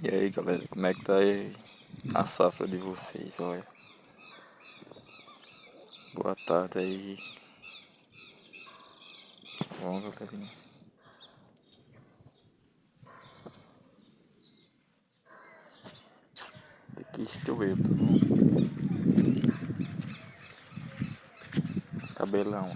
E aí galera, como é que tá aí a safra de vocês? Olha, boa tarde aí. Vamos, galerinha. Aqui estou eu, esse cabelão.